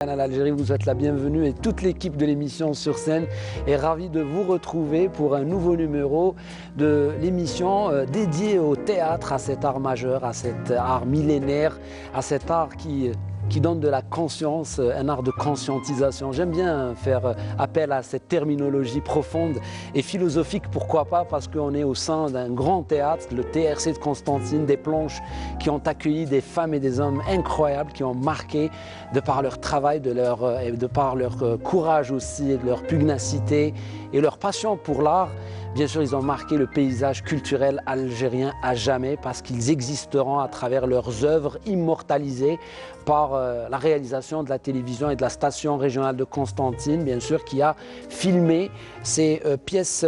Canal Algérie vous souhaite la bienvenue et toute l'équipe de l'émission Sur Scène est ravie de vous retrouver pour un nouveau numéro de l'émission dédiée au théâtre, à cet art majeur, à cet art millénaire, à cet art qui donne de la conscience, un art de conscientisation. J'aime bien faire appel à cette terminologie profonde et philosophique, pourquoi pas, parce qu'on est au sein d'un grand théâtre, le TRC de Constantine, des planches qui ont accueilli des femmes et des hommes incroyables, qui ont marqué de par leur travail, de par leur courage aussi, de leur pugnacité et leur passion pour l'art. Bien sûr, ils ont marqué le paysage culturel algérien à jamais parce qu'ils existeront à travers leurs œuvres immortalisées par la réalisation de la télévision et de la station régionale de Constantine, bien sûr, qui a filmé ces pièces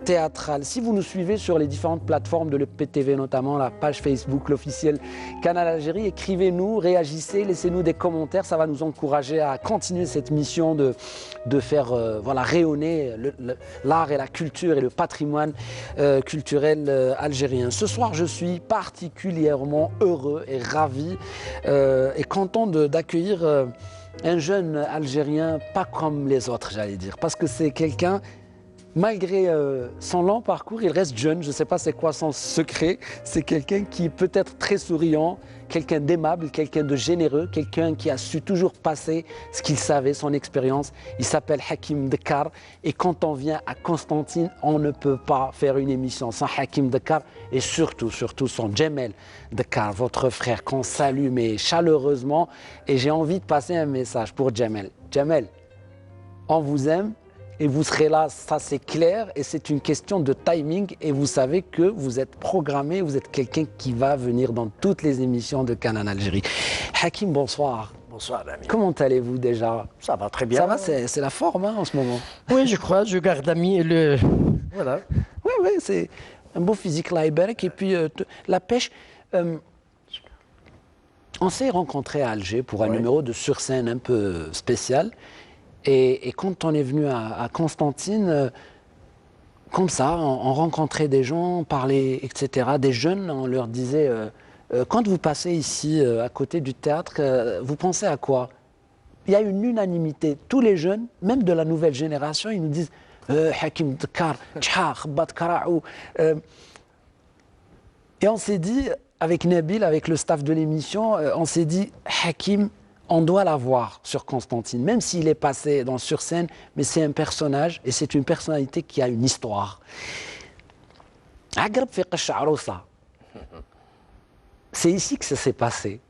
théâtrales. Si vous nous suivez sur les différentes plateformes de l'EPTV, notamment la page Facebook, l'officiel Canal Algérie, écrivez-nous, réagissez, laissez-nous des commentaires, ça va nous encourager à continuer cette mission de faire voilà, rayonner l'art et la culture et le patrimoine culturel algérien. Ce soir, je suis particulièrement heureux et ravi et content d'accueillir un jeune Algérien pas comme les autres, j'allais dire, parce que c'est quelqu'un. Malgré son long parcours, il reste jeune. Je ne sais pas c'est quoi son secret. C'est quelqu'un qui peut être très souriant, quelqu'un d'aimable, quelqu'un de généreux, quelqu'un qui a su toujours passer ce qu'il savait, son expérience. Il s'appelle Hakim Dekar. Et quand on vient à Constantine, on ne peut pas faire une émission sans Hakim Dekar et surtout son Djamel Dekar, votre frère, qu'on salue mais chaleureusement. Et j'ai envie de passer un message pour Djamel. Djamel, on vous aime. Et vous serez là, ça c'est clair, et c'est une question de timing, et vous savez que vous êtes programmé, vous êtes quelqu'un qui va venir dans toutes les émissions de Canal Algérie. Hakim, bonsoir. Bonsoir, ami. Comment allez-vous déjà? Ça va très bien. Ça va, c'est la forme hein, en ce moment. Oui, je crois, je garde ami et le... Voilà. Oui, c'est un beau physique là, Iberek, et puis la pêche... on s'est rencontrés à Alger pour un numéro de Sur Scène un peu spécial. Et quand on est venu à Constantine, comme ça, on rencontrait des gens, on parlait, etc., des jeunes, on leur disait, quand vous passez ici, à côté du théâtre, vous pensez à quoi? Il y a une unanimité. Tous les jeunes, même de la nouvelle génération, ils nous disent Hakim Dekar, Tcha, Khabat Karaou. Et on s'est dit, avec Nabil, avec le staff de l'émission, on s'est dit, Hakim, on doit l'avoir sur Constantine, même s'il est passé dans Sur Scène, mais c'est un personnage et c'est une personnalité qui a une histoire. C'est ici que ça s'est passé.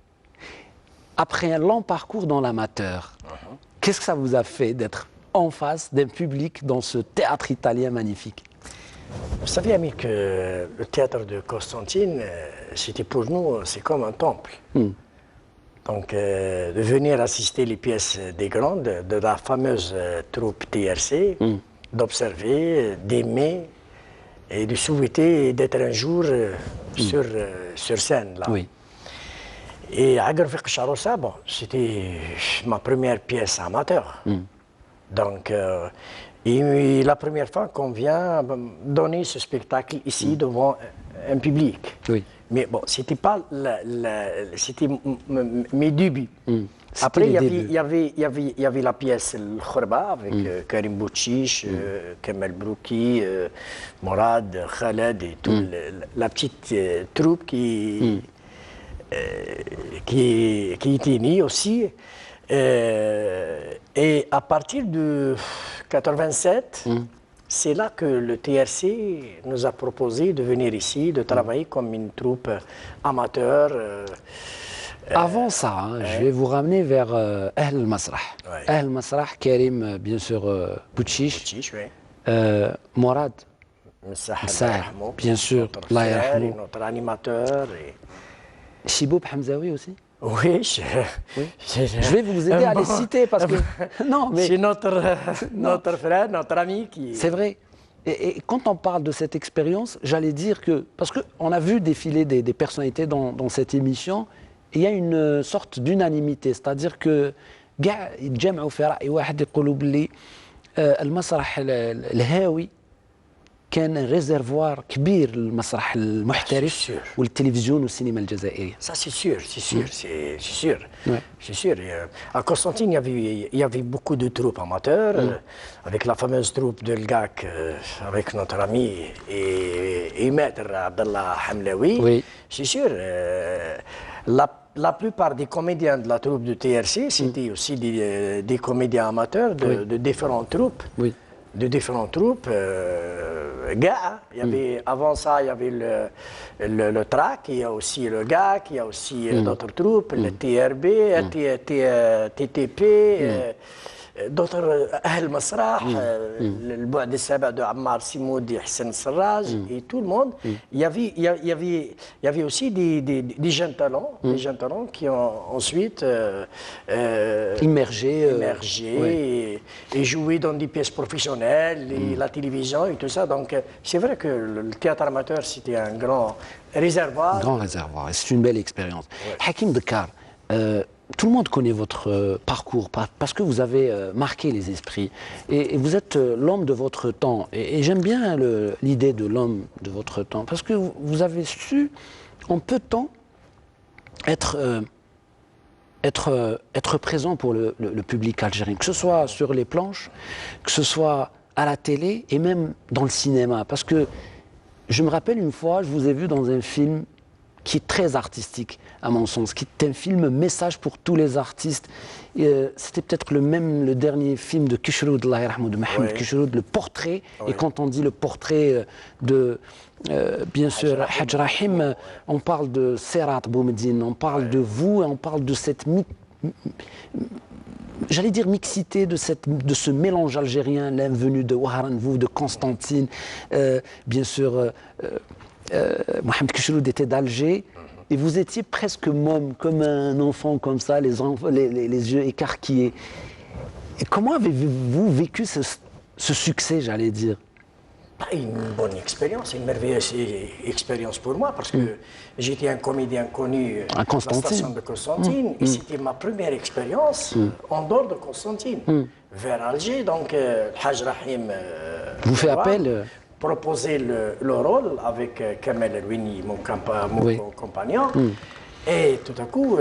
Après un long parcours dans l'amateur, qu'est-ce que ça vous a fait d'être en face d'un public dans ce théâtre italien magnifique? Vous savez, ami, que le théâtre de Constantine, c'était pour nous, c'est comme un temple. Donc, de venir assister les pièces des grandes, de la fameuse troupe TRC, d'observer, d'aimer et de souhaiter d'être un jour sur scène. Là. Oui. Et Agrafik Charoussa, bon, c'était ma première pièce amateur. Donc, et la première fois qu'on vient donner ce spectacle ici devant un public. Oui. Mais bon, c'était pas c'était mes débuts. Après, il y avait la pièce Le Khorba avec Karim Bouchiche, Kamel Brouki, Morad, Khaled et toute la petite troupe qui était née aussi. Et à partir de 87, c'est là que le TRC nous a proposé de venir ici, de travailler comme une troupe amateur. Avant ça, hein, je vais vous ramener vers Ahl al-Masrah. Ahl al-Masrah, Karim, bien sûr, Bouchiche, Morad, bien sûr, notre animateur. Chiboub Hamzaoui aussi. Oui, je vais vous aider à les citer parce que non, mais c'est notre frère, notre ami qui. C'est vrai. Et quand on parle de cette expérience, j'allais dire que parce qu'on a vu défiler des personnalités dans cette émission, et il y a une sorte d'unanimité, c'est-à-dire que كاع يتجمعوا في رأي واحد يقولوا باللي المسرح الهاوي كان ريزرفوار كبير للمسرح المحترف والتلفزيون والسينما الجزائرية. Ça c'est sûr, c'est sûr. Ouais. C'est sûr. À Constantine, il y avait beaucoup de troupes amateurs, avec la fameuse troupe de l'GAC, avec notre ami et maître Abdallah Hamlaoui. Oui. C'est sûr. La plupart des comédiens de la troupe de TRC, c'était aussi des comédiens amateurs de différentes troupes. Oui. De différentes troupes. Il y avait, avant ça, il y avait le TRAC, il y a aussi le GAC, il y a aussi d'autres troupes, le TRB, TTP, d'autres Ahl Masrah, le Bouad Saba de Ammar Simoudi, Hassan Sarraj et tout le monde. Il y avait aussi des jeunes talents, qui ont ensuite immergé et joué dans des pièces professionnelles, et la télévision et tout ça. Donc c'est vrai que le théâtre amateur, c'était un grand réservoir. Un grand réservoir, et c'est une belle expérience. Ouais. Hakim Dekar, tout le monde connaît votre parcours parce que vous avez marqué les esprits et vous êtes l'homme de votre temps. Et j'aime bien l'idée de l'homme de votre temps parce que vous avez su, en peu de temps, être présent pour le public algérien, que ce soit sur les planches, que ce soit à la télé et même dans le cinéma. Parce que je me rappelle une fois, je vous ai vu dans un film qui est très artistique, à mon sens, qui est un film message pour tous les artistes. C'était peut-être le dernier film de Kishroud, de Mohamed Kishroud, le portrait. Oui. Et quand on dit le portrait de, bien sûr, Hadj Rahim, on parle de Serat Boumedine, on parle de vous, on parle de cette j'allais dire mixité, de ce mélange algérien, l'un venu de Ouaharanvou, de Constantine, bien sûr, Mohamed Kishroud était d'Alger, et vous étiez presque môme, comme un enfant comme ça, les yeux écarquillés. Et comment avez-vous vécu ce succès, j'allais dire? Une bonne expérience, une merveilleuse expérience pour moi, parce que j'étais un comédien connu à la station de Constantine, et c'était ma première expérience en dehors de Constantine, vers Alger. Donc, Hadj Rahim vous fait appel proposer le rôle avec Kamel Elwini, mon compagnon. Et tout à coup,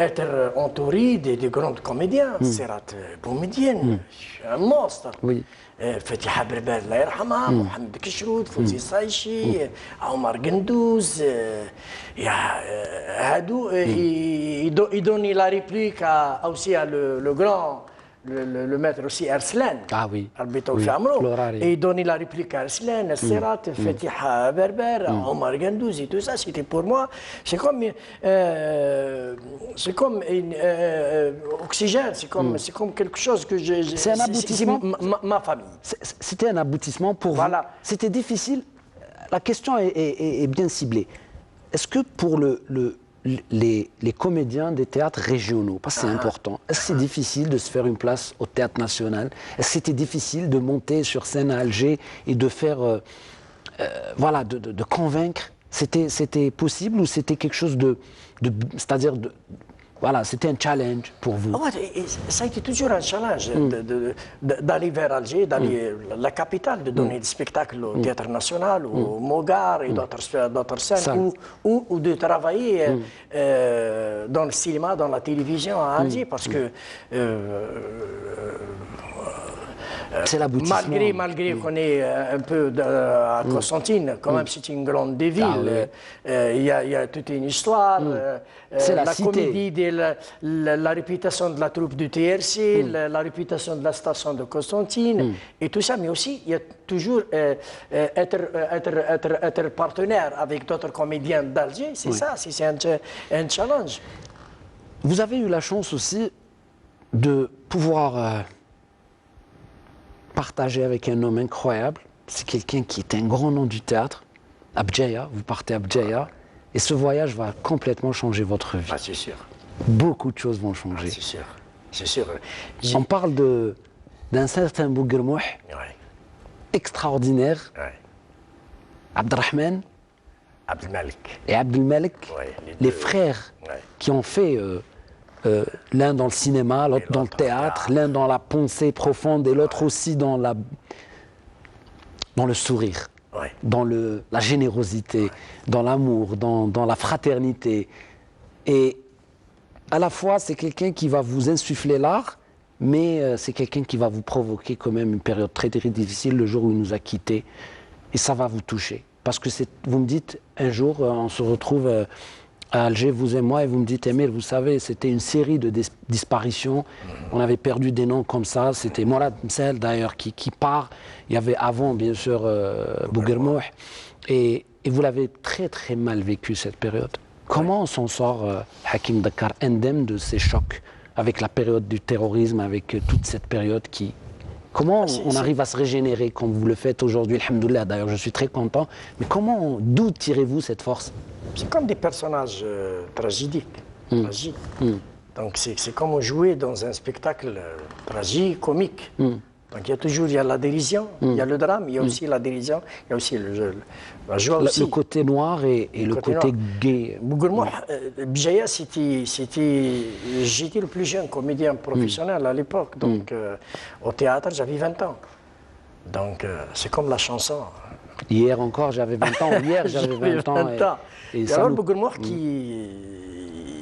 être entouré de grands comédiens, Serat Boumediene, un monstre. Oui. فتيحة بربال الله يرحمها، محمد كشرود، فوزي صايشي، عمر قندوز، هادو يدوني لا ريبليك aussi à le grand le maître aussi Arslan. Ah oui. Et il donnait la réplique à Arslan, Serat, Fatiha Berber, Omar Gandouzi, tout ça, c'était pour moi. C'est comme une oxygène, c'est comme quelque chose que j'ai. C'est un aboutissement. Ma famille. C'était un aboutissement pour vous. C'était difficile. La question est bien ciblée. Est-ce que pour les comédiens des théâtres régionaux, parce que c'est important, est-ce que c'est difficile de se faire une place au Théâtre National? Est-ce que c'était difficile de monter sur scène à Alger et de faire, voilà, de convaincre? C'était possible ou c'était quelque chose c'est-à-dire voilà, c'était un challenge pour vous? Ça a été toujours un challenge d'aller vers Alger, d'aller la capitale, de donner des spectacles au Théâtre National, au Mogar et d'autres scènes, ou de travailler dans le cinéma, dans la télévision à Alger, parce que c'est l'aboutissement. Malgré qu'on est un peu à Constantine, quand même c'est une grande ville. Il y a toute une histoire. C'est la comédie, la réputation de la troupe du TRC, la réputation de la station de Constantine, et tout ça. Mais aussi, il y a toujours être partenaire avec d'autres comédiens d'Alger. C'est ça, c'est un challenge. Vous avez eu la chance aussi de pouvoir partager avec un homme incroyable. C'est quelqu'un qui est un grand nom du théâtre, à Bdjaya. Vous partez à Bdjaya et ce voyage va complètement changer votre vie. C'est sûr. Beaucoup de choses vont changer. C'est sûr. C'est sûr. On parle d'un certain Bouguermouh extraordinaire, Abdelrahman et Abdelmalik, les frères qui ont fait l'un dans le cinéma, l'autre dans le théâtre, l'un dans la pensée profonde et l'autre aussi dans le sourire. Ouais. dans la générosité, dans l'amour, dans la fraternité. Et à la fois, c'est quelqu'un qui va vous insuffler l'art, mais c'est quelqu'un qui va vous provoquer quand même une période très, très difficile le jour où il nous a quittés. Et ça va vous toucher. Parce que vous me dites, un jour, on se retrouve à Alger, vous et moi, et vous me dites, Emile, vous savez, c'était une série de disparitions. On avait perdu des noms comme ça. C'était Mourad Msel, d'ailleurs, qui part. Il y avait avant, bien sûr, Bouguermouh. Et vous l'avez très, très mal vécu, cette période. Comment on s'en sort, Hakim Dakar, indemne de ces chocs, avec la période du terrorisme, avec toute cette période qui... Comment on arrive à se régénérer comme vous le faites aujourd'hui, alhamdoulilah, d'ailleurs je suis très content, mais d'où tirez-vous cette force? C'est comme des personnages tragiques. Donc c'est comme jouer dans un spectacle tragique, comique. Donc il y a la dérision, il y a le drame, il y a aussi la dérision, il y a aussi la joie aussi. Le côté noir et le côté gay. Bouguermouh, Bjaya, j'étais le plus jeune comédien professionnel à l'époque. Donc au théâtre, j'avais 20 ans. Donc c'est comme la chanson. Hier encore, j'avais 20 ans. Hier, j'avais 20 ans. Et alors Bouguermouh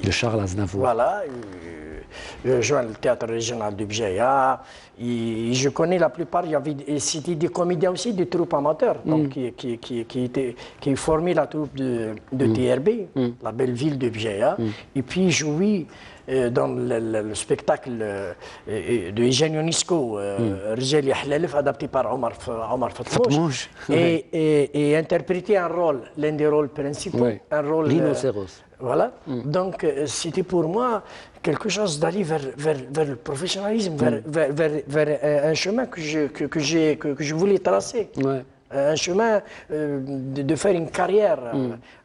de Charles Aznavour. Voilà. Joint le théâtre régional de Bjaya. Je connais la plupart, c'était des comédiens aussi, des troupes amateurs, donc, qui formaient la troupe de TRB, la belle ville de Bjaya, et puis jouaient dans le spectacle de Eugène Ionesco, Rijal Yahlalef, adapté par Omar Fatmouche, et interprété un rôle, l'un des rôles principaux, un rôle... Rhinocéros. Voilà, donc c'était pour moi quelque chose d'aller vers le professionnalisme, vers un chemin que je voulais tracer. Ouais. Un chemin de faire une carrière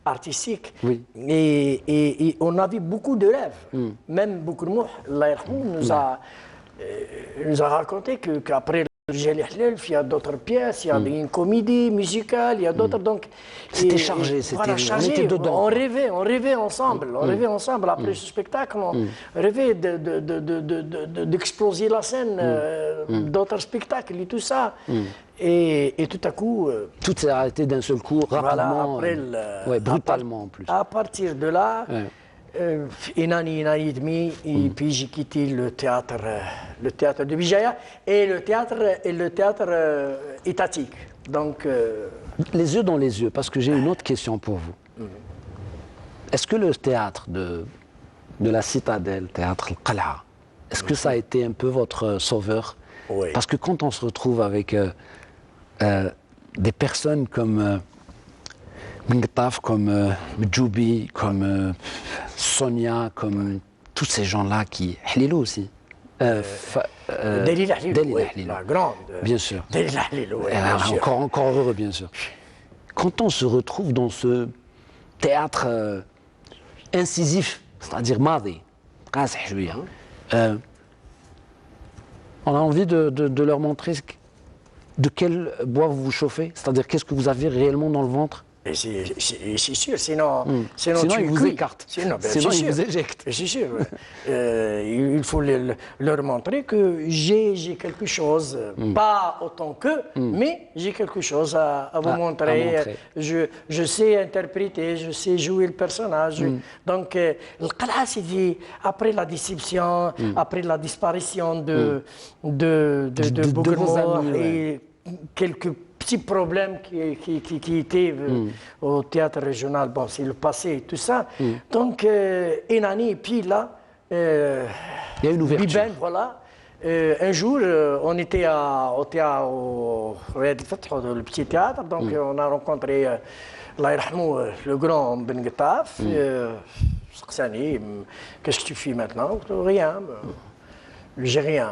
artistique. Oui. Et on avait beaucoup de rêves. Même Bouguermouh, Allah yarhamou, nous a raconté qu'après Rijal Yahlalef, il y a d'autres pièces, il y a une comédie musicale, il y a d'autres. Donc c'était chargé, voilà, chargé. On était dedans. On rêvait ensemble. On rêvait ensemble après ce spectacle. On rêvait d'exploser la scène, d'autres spectacles et tout ça. Et tout à coup... tout s'est arrêté d'un seul coup, rapidement, voilà, brutalement en plus. À partir de là, une année et demie, et puis j'ai quitté le théâtre de Bjaya et le théâtre étatique. Donc, les yeux dans les yeux, parce que j'ai une autre question pour vous. Est-ce que le théâtre de la Citadelle, théâtre Al-Qal'a, est-ce que ça a été un peu votre sauveur? Oui. Parce que quand on se retrouve avec des personnes comme Mngtaf, comme Mdjoubi, comme Sonia, comme tous ces gens-là qui... Hlilou aussi. Dalila Hlilou, la grande. Bien sûr. Dalila Hlilou, bien sûr. Encore heureux, bien sûr. Quand on se retrouve dans ce théâtre incisif, c'est-à-dire Madi, on a envie de leur montrer de quel bois vous vous chauffez, c'est-à-dire qu'est-ce que vous avez réellement dans le ventre. Et c'est sûr, sinon ils vous écartent. Sinon ils vous éjectent. C'est sûr. Il faut leur montrer que j'ai quelque chose, pas autant qu'eux, mais j'ai quelque chose à vous montrer. Je sais interpréter, je sais jouer le personnage. Donc, le Qal'a, c'est après la déception, après la disparition de Bouguermouh et quelques petits problèmes qui étaient au théâtre régional, bon, c'est le passé et tout ça. Donc, une année, et puis là, il y a une ouverture. Biben, voilà. Un jour, on était au le petit théâtre, donc on a rencontré Allah yarhamou, le grand Ben Ghetaf. Qu'est-ce que tu fais maintenant? Rien. J'ai rien.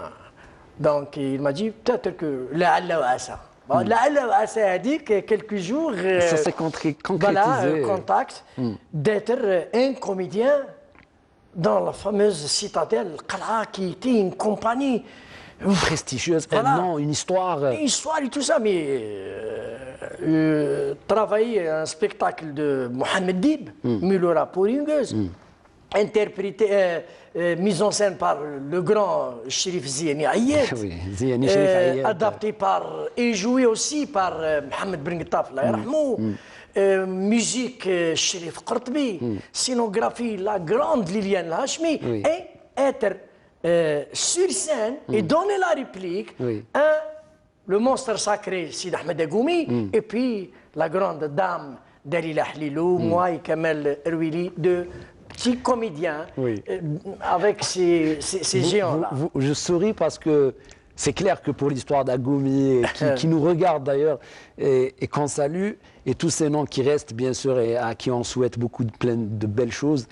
Donc, il m'a dit, peut-être que là, ça. Là, ça a dit que quelques jours, ça s'est concrétisé. Voilà, contact d'être un comédien dans la fameuse citadelle Qal'a, qui était une compagnie prestigieuse, voilà, un nom, une histoire. Une histoire et tout ça, mais travailler un spectacle de Mohamed Dib, Mulora Pouringueuse. interprété, mise en scène par le grand Chérif Ziani Ayed, Oui, Ziani Chérif Ayed. adapté par et joué aussi par Mohamed Ben Ghtaf, Allah yarhamou. Musique Chérif Qurtbi, scénographie la grande Liliane Hachmi, Oui. et être sur scène et donner la réplique Oui. à le monstre sacré Sid Ahmed Agoumi et puis la grande dame Dalila Hlilou, moi et Kamel Erwili, deux petits comédiens Oui. avec ces géants-là. Je souris parce que c'est clair que pour l'histoire d'Agoumi, qui nous regarde d'ailleurs et qu'on salue, et tous ces noms qui restent bien sûr et à qui on souhaite beaucoup de belles choses,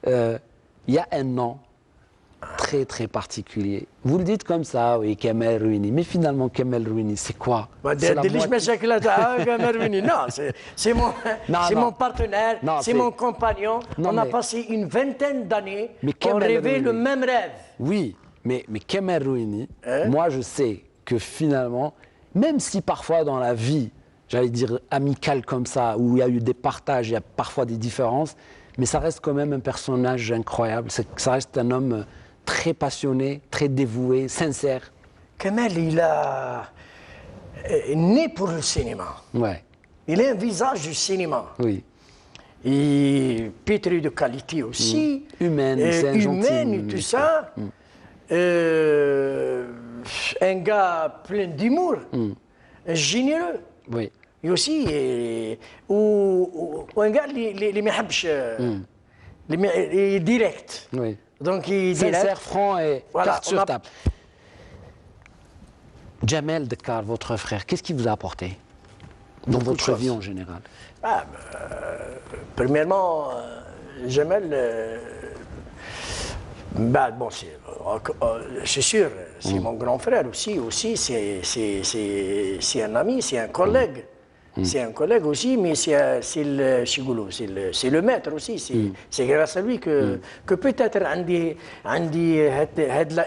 il y a un nom très très particulier. Vous le dites comme ça, oui, Kamel Rouini. Mais finalement, Kamel Rouini, c'est quoi? C'est la moitié- Non, c'est mon partenaire, Non, c'est mon compagnon. Non, on a mais- passé une vingtaine d'années, Mais on Kamel rêvait le Rouini. même rêve. Oui, mais Kamel Rouini, moi je sais que finalement, même si parfois dans la vie, j'allais dire amicale comme ça, où il y a eu des partages, il y a parfois des différences, mais ça reste quand même un personnage incroyable. Ça reste un homme très passionné, très dévoué, sincère. Kamel, il est né pour le cinéma. Ouais, Il est un visage du cinéma. oui. Et pétri de qualité aussi. Humaine, c'est un humaine gentil, et tout ça. Un gars plein d'humour, généreux. Oui. Et aussi, un gars اللي ما يحبش direct. Oui. Donc il Sincère, direct. franc et Voilà, carte on sur a- table. Jamel Dekkar, votre frère, qu'est-ce qu'il vous a apporté dans Beaucoup de votre choses. vie en général? Premièrement, Jamel, bon, c'est sûr, c'est mon grand frère aussi. C'est un ami, c'est un collègue. C'est un collègue aussi, mais c'est le maître aussi. C'est grâce à lui que peut-être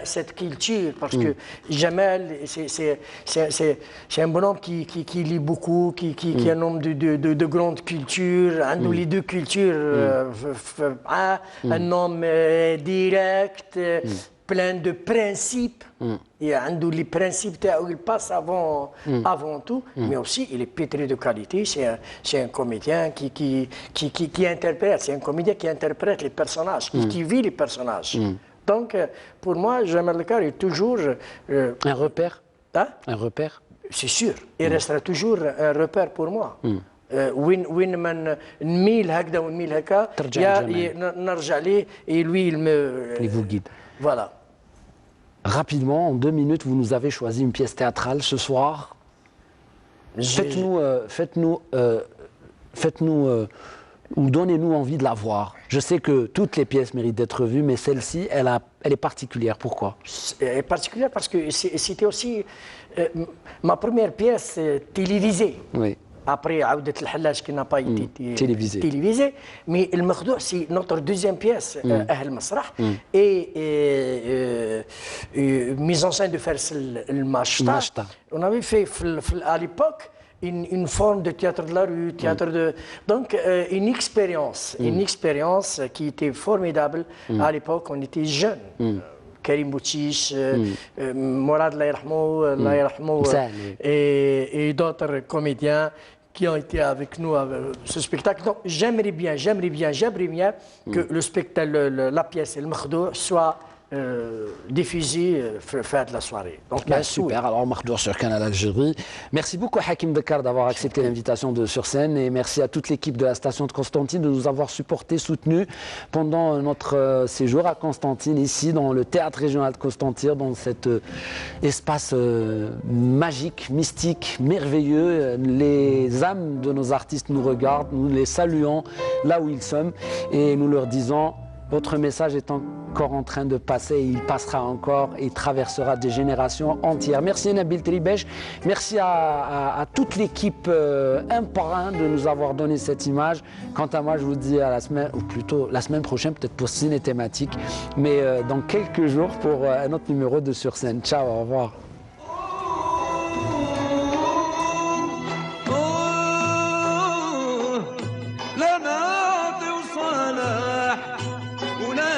cette culture, parce que Jamel, c'est un bonhomme qui lit beaucoup, qui est un homme de grande culture, les deux cultures, un homme direct, plein de principes. Et les principes, il passe avant tout, mais aussi il est pétri de qualité. C'est un comédien qui interprète, c'est un comédien qui interprète les personnages, qui vit les personnages. Donc, pour moi, Jamel Dekkar est toujours... Un repère? Hein? Un repère? C'est sûr, il restera toujours un repère pour moi. وين ما نميل هكذا ونميل هكا ترجع لجمال. نرجع ليه et lui Il vous guide. Voilà. Rapidement, en 2 minutes, vous nous avez choisi une pièce théâtrale ce soir. Faites-nous ou donnez-nous envie de la voir. Je sais que toutes les pièces méritent d'être vues, mais celle-ci, elle est particulière. Pourquoi? Elle est particulière parce que c'était aussi ma première pièce télévisée. Oui. Après عودة الحلاج qui n'a pas été télévisée. Mais le Makhdoua, c'est notre deuxième pièce, أهل المسرح, et mise en scène de Fers el-Machta. On avait fait à l'époque une forme de théâtre de la rue, donc une expérience qui était formidable. À l'époque, on était jeunes. Karim Boutchiche, Morad Allah yarhamou, et d'autres comédiens qui ont été avec nous à ce spectacle. Donc j'aimerais bien que le spectacle, la pièce, le Makhdoua soit diffusée, faire de la soirée. Donc super, alors Makhdoua sur Canal Algérie. Merci beaucoup Hakim Dekkar d'avoir accepté l'invitation de Sur Scène, et merci à toute l'équipe de la station de Constantine de nous avoir supportés, soutenus pendant notre séjour à Constantine, ici dans le théâtre régional de Constantine, dans cet espace magique, mystique, merveilleux. Les âmes de nos artistes nous regardent, nous les saluons là où ils sont et nous leur disons: votre message est encore en train de passer, il passera encore, il traversera des générations entières. Merci Nabil Tribèche, merci à toute l'équipe un par un de nous avoir donné cette image. Quant à moi, je vous dis à la semaine, ou plutôt la semaine prochaine, peut-être pour Ciné Thématique, mais dans quelques jours pour un autre numéro de Sur Scène. Ciao, au revoir. لا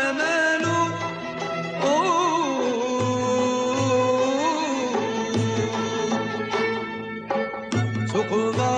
Socorro